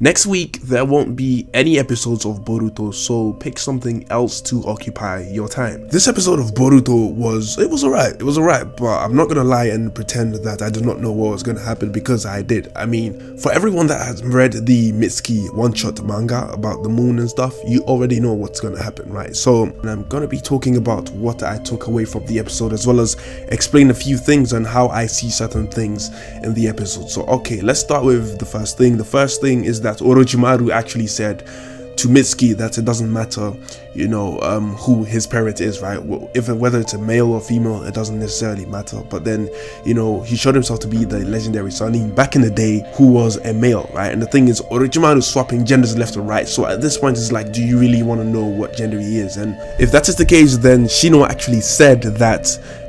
Next week, there won't be any episodes of Boruto, so pick something else to occupy your time. This episode of Boruto was alright, but I'm not gonna lie and pretend that I did not know what was gonna happen, because I did. I mean, for everyone that has read the Mitsuki one-shot manga about the moon and stuff, you already know what's gonna happen, right? So I'm gonna be talking about what I took away from the episode, as well as explain a few things on how I see certain things in the episode. So okay, let's start with the first thing. The first thing is that Orochimaru actually said to Mitsuki that it doesn't matter, you know, who his parent is, right? Whether it's a male or female, it doesn't necessarily matter. But then, you know, he showed himself to be the legendary Sannin back in the day, who was a male, right? And the thing is, Orochimaru is swapping genders left and right. So at this point, it's like, do you really want to know what gender he is? And if that is the case, then Shino actually said that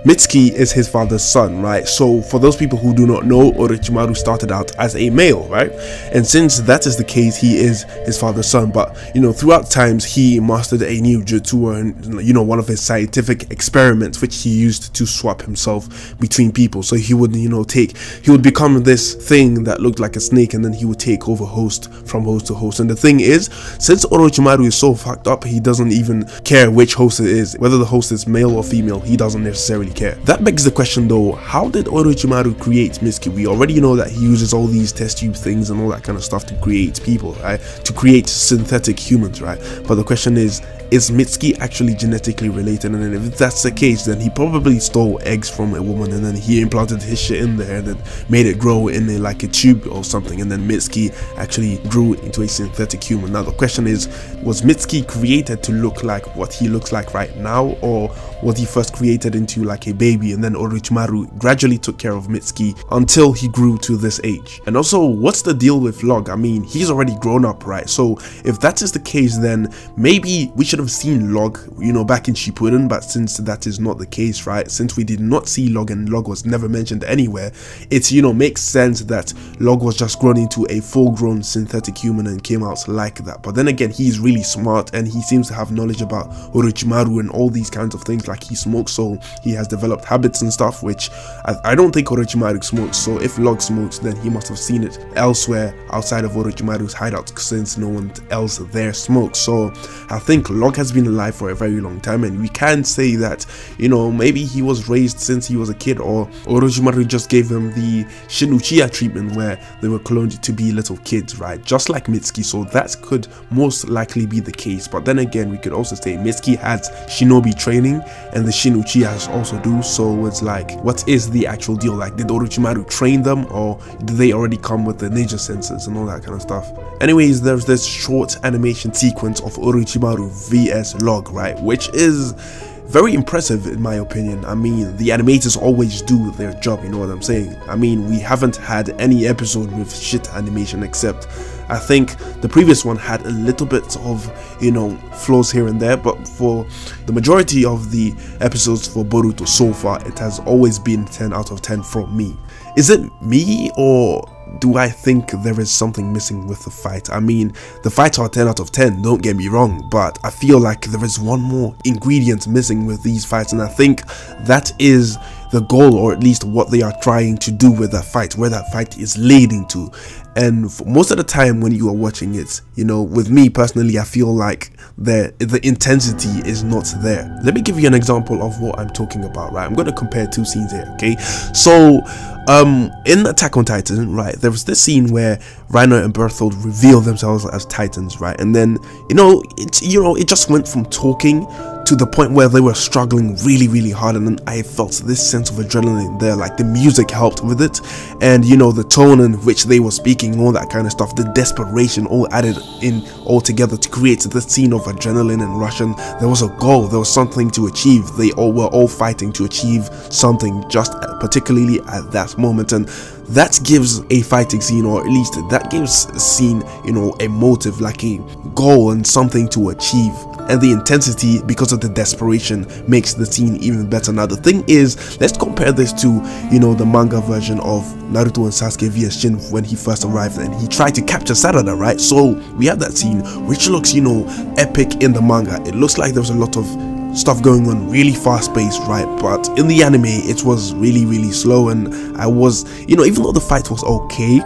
Mitsuki is his father's son, right? So for those people who do not know, Orochimaru started out as a male, right? And since that is the case, he is his father's son. But you know, throughout times, he mastered a new jutsu, and you know, one of his scientific experiments, which he used to swap himself between people. So he would, you know, he would become this thing that looked like a snake, and then he would take over host from host to host. And the thing is, since Orochimaru is so fucked up, he doesn't even care which host it is, whether the host is male or female. He doesn't necessarily care. That begs the question though, how did Orochimaru create Mitsuki? We already know that he uses all these test tube things and all that kind of stuff to create people, right? To create synthetic humans, right? But the question is Mitsuki actually genetically related? And then if that's the case, then he probably stole eggs from a woman, and then he implanted his shit in there and then made it grow in like a tube or something, and then Mitsuki actually grew into a synthetic human. Now the question is, was Mitsuki created to look like what he looks like right now, or was he first created into like a baby, and then Orochimaru gradually took care of Mitsuki until he grew to this age? And also, what's the deal with Locke? I mean, he's already grown up, right? So if that is the case, then maybe we should have seen Locke, you know, back in Shippuden. But since that is not the case, right, since we did not see Locke and Locke was never mentioned anywhere, it's, you know, makes sense that Locke was just grown into a full-grown synthetic human and came out like that. But then again, he's really smart, and he seems to have knowledge about Orochimaru and all these kinds of things. Like, he smokes, so he has developed habits and stuff, which I don't think Orochimaru smokes. So if Locke smokes, then he must have seen it elsewhere outside of Orochimaru's hideout, since no one else there smokes. So I think Locke has been alive for a very long time, and we can say that, you know, maybe he was raised since he was a kid, or Orochimaru just gave them the Shin Uchiha treatment where they were cloned to be little kids, right, just like Mitsuki. So that could most likely be the case. But then again, we could also say Mitsuki has shinobi training, and the Shin Uchihas also do. So it's like, what is the actual deal? Like, did Orochimaru train them, or did they already come with the ninja senses and all that kind of stuff? Anyways, there's this short animation sequence of Orochimaru vs Locke, right, which is very impressive in my opinion. I mean, the animators always do their job, you know what I'm saying? I mean, we haven't had any episode with shit animation, except I think the previous one had a little bit of, you know, flaws here and there, but for the majority of the episodes for Boruto so far, it has always been 10 out of 10 from me. Is it me, or do I think there is something missing with the fight? I mean, the fights are 10 out of 10, don't get me wrong, but I feel like there is one more ingredient missing with these fights, and I think that is the goal, or at least what they are trying to do with that fight, where that fight is leading to. And for most of the time when you are watching it, you know, with me personally, I feel like the intensity is not there. Let me give you an example of what I'm talking about, right? I'm going to compare two scenes here, okay? So in Attack on Titan, right, there was this scene where Reiner and Berthold reveal themselves as Titans, right? And then, it just went from talking to the point where they were struggling really hard, and then I felt this sense of adrenaline there. Like, the music helped with it, and you know, the tone in which they were speaking, all that kind of stuff, the desperation all added in all together to create this scene of adrenaline and rush. And there was a goal, there was something to achieve. They all were all fighting to achieve something, just particularly at that moment, and that gives a fighting scene, or at least that gives a scene, you know, a motive, like a goal and something to achieve. And the intensity, because of the desperation, makes the scene even better. Now the thing is, let's compare this to, you know, the manga version of Naruto and Sasuke vs Shin when he first arrived and he tried to capture Sarada, right? So we have that scene which looks, you know, epic in the manga. It looks like there was a lot of stuff going on really fast paced, right? But in the anime it was really slow, and I was, even though the fight was okay,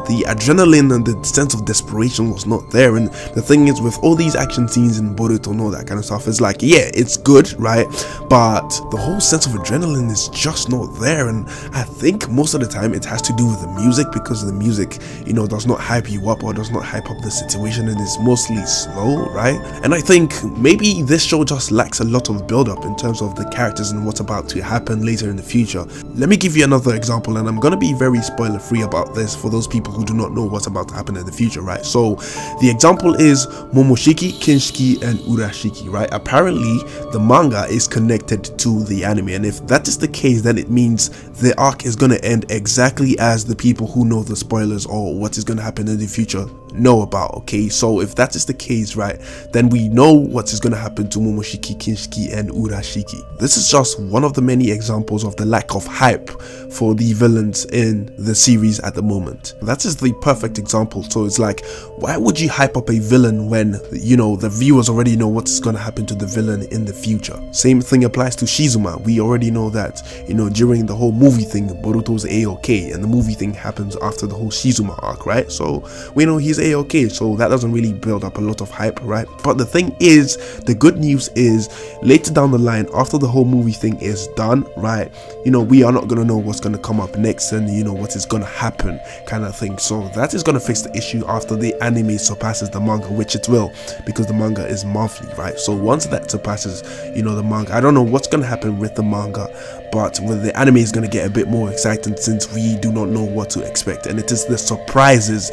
the adrenaline and the sense of desperation was not there. And the thing is, with all these action scenes in Boruto and all that kind of stuff, it's like, yeah, it's good, right? But the whole sense of adrenaline is just not there. And I think most of the time it has to do with the music, because the music, does not hype you up or does not hype up the situation, and it's mostly slow, right? And I think maybe this show just lacks a lot of build up in terms of the characters and what's about to happen later in the future. Let me give you another example, and I'm gonna be very spoiler free about this for those people who do not know what's about to happen in the future, right? So the example is Momoshiki, Kinshiki, and Urashiki, right? Apparently the manga is connected to the anime, and if that is the case, then it means the arc is gonna end exactly as the people who know the spoilers or what is gonna happen in the future know about. Okay, so if that is the case, right, then we know what is going to happen to Momoshiki, Kinshiki, and Urashiki. This is just one of the many examples of the lack of hype for the villains in the series at the moment. That is the perfect example. So it's like, why would you hype up a villain when the viewers already know what's going to happen to the villain in the future? Same thing applies to Shizuma. We already know that during the whole movie thing, Boruto's A-okay, and the movie thing happens after the whole Shizuma arc, right? So we know he's A-okay, so that doesn't really build up a lot of hype, right? But the thing is, the good news is, later down the line, after the whole movie thing is done, right, we are not gonna know what's gonna come up next, and what is gonna happen, kind of thing. So that is gonna fix the issue after the anime surpasses the manga, which it will, because the manga is monthly, right? So once that surpasses the manga, I don't know what's gonna happen with the manga, but with the anime is gonna get a bit more exciting, since we do not know what to expect, and it is the surprises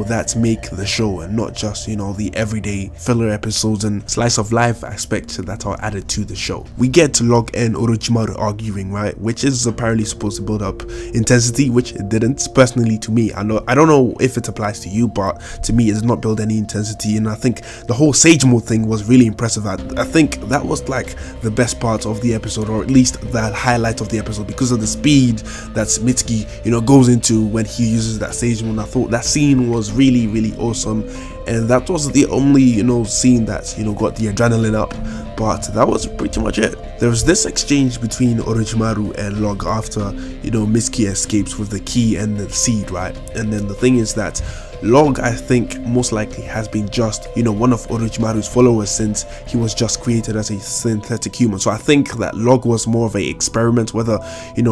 that make the show, and not just the everyday filler episodes and slice of life aspects that are added to the show. We get Locke and Orochimaru arguing, right, which is apparently supposed to build up intensity, which it didn't. Personally, to me, I don't know if it applies to you, but to me it did not build any intensity. And I think the whole Sage Mode thing was really impressive. I think that was like the best part of the episode, or at least the highlight of the episode, because of the speed that Mitsuki goes into when he uses that Sage Mode. I thought that scene was really awesome, and that was the only scene that got the adrenaline up, but that was pretty much it. There was this exchange between Orochimaru and Locke after Mitsuki escapes with the key and the seed, right? And then the thing is that Locke, I think, most likely has been just one of Orochimaru's followers, since he was just created as a synthetic human. So I think that Locke was more of an experiment, whether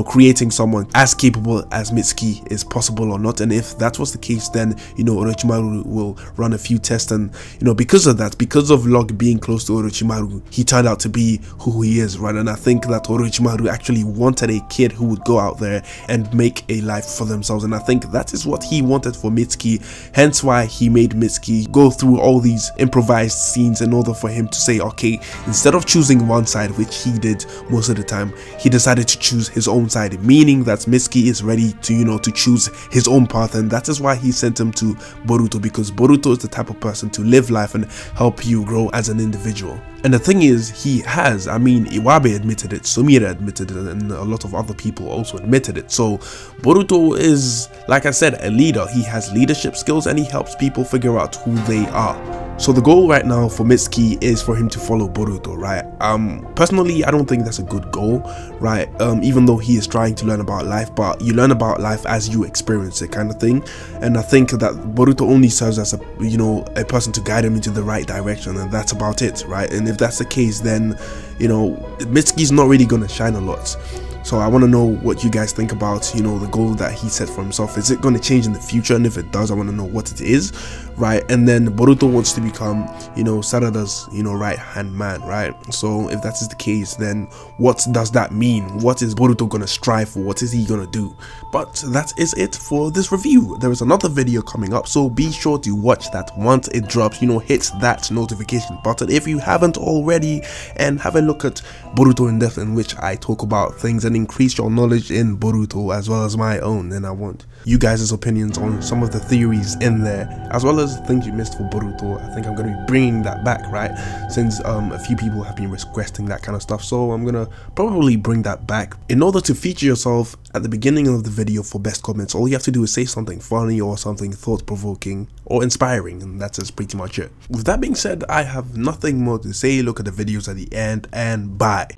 creating someone as capable as Mitsuki is possible or not. And if that was the case, then Orochimaru will run a few tests, and because of that, because of Locke being close to Orochimaru, he turned out to be who he is, right? And I think that Orochimaru actually wanted a kid who would go out there and make a life for themselves, and I think that is what he wanted for Mitsuki. Hence why he made Mitsuki go through all these improvised scenes in order for him to say, okay, instead of choosing one side, which he did most of the time, he decided to choose his own side, meaning that Mitsuki is ready to to choose his own path. And that is why he sent him to Boruto, because Boruto is the type of person to live life and help you grow as an individual. And the thing is, he has, Iwabe admitted it, Sumire admitted it, and a lot of other people also admitted it. So Boruto is, like I said, a leader. He has leadership skills, and he helps people figure out who they are. So the goal right now for Mitsuki is for him to follow Boruto, right? Personally, I don't think that's a good goal, right? Even though he is trying to learn about life, but you learn about life as you experience it, kind of thing. And I think that Boruto only serves as a person to guide him into the right direction, and that's about it, right? And if that's the case, then Mitsuki's not really gonna shine a lot. So I want to know what you guys think about the goal that he set for himself. Is it going to change in the future? And if it does, I want to know what it is, right? And then Boruto wants to become Sarada's right hand man, right? So if that is the case, then what does that mean? What is Boruto gonna strive for? What is he gonna do? But that is it for this review. There is another video coming up, so be sure to watch that once it drops. Hit that notification button if you haven't already, and have a look at Boruto in depth, in which I talk about things and increase your knowledge in Boruto as well as my own. And I want you guys' opinions on some of the theories in there, as well spoilers, things you missed for Boruto. I think I'm going to be bringing that back, right? Since a few people have been requesting that kind of stuff, so I'm going to probably bring that back. In order to feature yourself at the beginning of the video for best comments, all you have to do is say something funny or something thought-provoking or inspiring, and that's just pretty much it. With that being said, I have nothing more to say. Look at the videos at the end, and bye.